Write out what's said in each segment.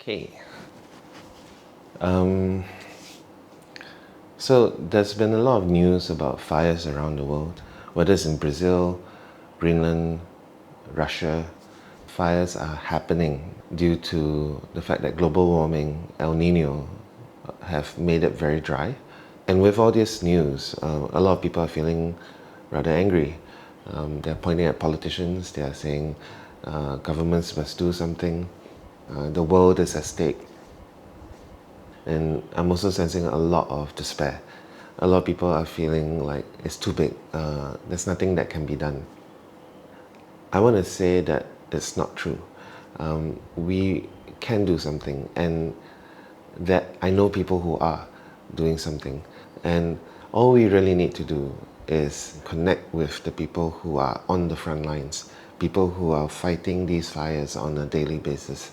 Okay. So there's been a lot of news about fires around the world, whether it's in Brazil, Greenland, Russia. Fires are happening due to the fact that global warming, El Nino, have made it very dry. And with all this news, a lot of people are feeling rather angry. They're pointing at politicians, they are saying governments must do something. The world is at stake. And I'm also sensing a lot of despair. A lot of people are feeling like it's too big. There's nothing that can be done. I want to say that it's not true. We can do something, and that I know people who are doing something. And all we really need to do is connect with the people who are on the front lines, people who are fighting these fires on a daily basis.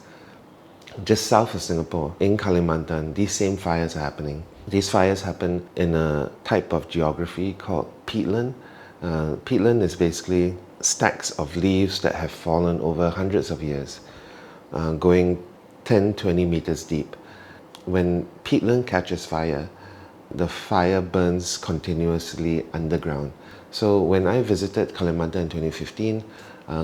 Just south of Singapore, in Kalimantan, these same fires are happening. These fires happen in a type of geography called peatland. Peatland is basically stacks of leaves that have fallen over hundreds of years, going 10-20 meters deep. When peatland catches fire, the fire burns continuously underground. So when I visited Kalimantan in 2015,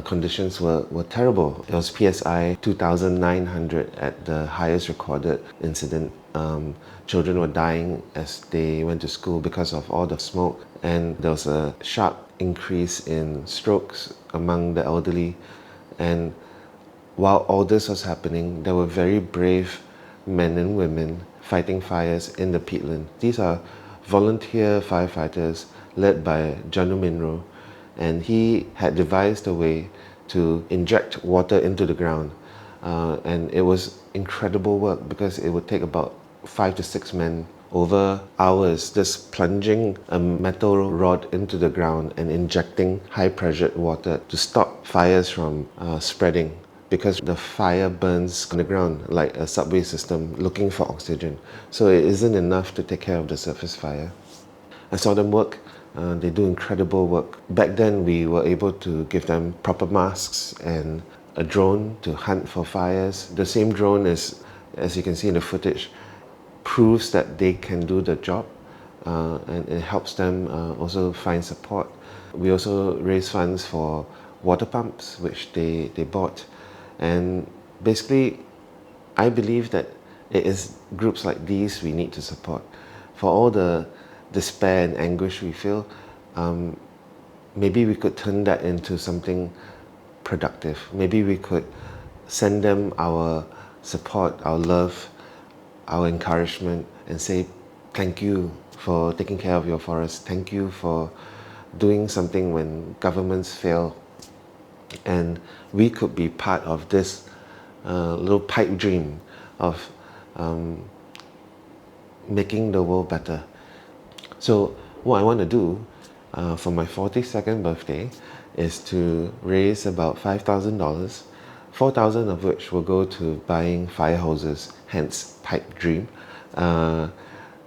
conditions were terrible. It was PSI 2,900 at the highest recorded incident. Children were dying as they went to school because of all the smoke, and there was a sharp increase in strokes among the elderly. And while all this was happening, there were very brave men and women fighting fires in the peatland. These are volunteer firefighters led by Janu Minro, and he had devised a way to inject water into the ground. And it was incredible work because it would take about 5 to 6 men over hours just plunging a metal rod into the ground and injecting high pressured water to stop fires from spreading, because the fire burns on the ground like a subway system looking for oxygen. So it isn't enough to take care of the surface fire. I saw them work. They do incredible work. Back then, we were able to give them proper masks and a drone to hunt for fires. The same drone is, as you can see in the footage, proves that they can do the job, and it helps them also find support. We also raise funds for water pumps, which they bought. And basically, I believe that it is groups like these we need to support. For all the despair and anguish we feel, maybe we could turn that into something productive. Maybe we could send them our support, our love, our encouragement, and say thank you for taking care of your forest. Thank you for doing something when governments fail. And we could be part of this little pipe dream of making the world better. So what I want to do for my 42nd birthday is to raise about $5,000, 4,000 of which will go to buying fire hoses, hence pipe dream. And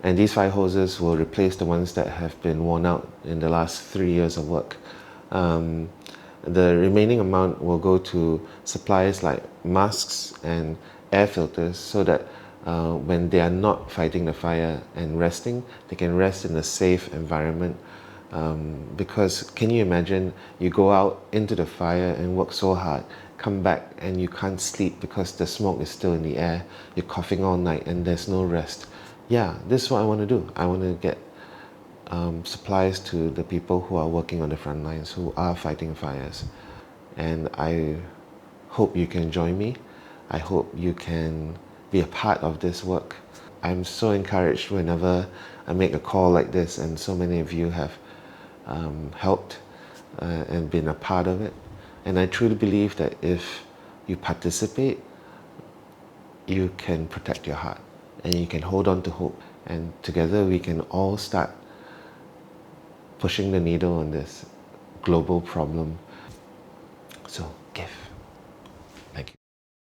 these fire hoses will replace the ones that have been worn out in the last 3 years of work. The remaining amount will go to supplies like masks and air filters, so that when they are not fighting the fire and resting, they can rest in a safe environment. Because can you imagine, you go out into the fire and work so hard, come back and you can't sleep because the smoke is still in the air, you're coughing all night and there's no rest. Yeah, this is what I want to do. I want to get supplies to the people who are working on the front lines, who are fighting fires. And I hope you can join me. I hope you can be a part of this work. I'm so encouraged whenever I make a call like this, and so many of you have helped and been a part of it. And I truly believe that if you participate, you can protect your heart and you can hold on to hope. And together we can all start pushing the needle on this global problem. So give.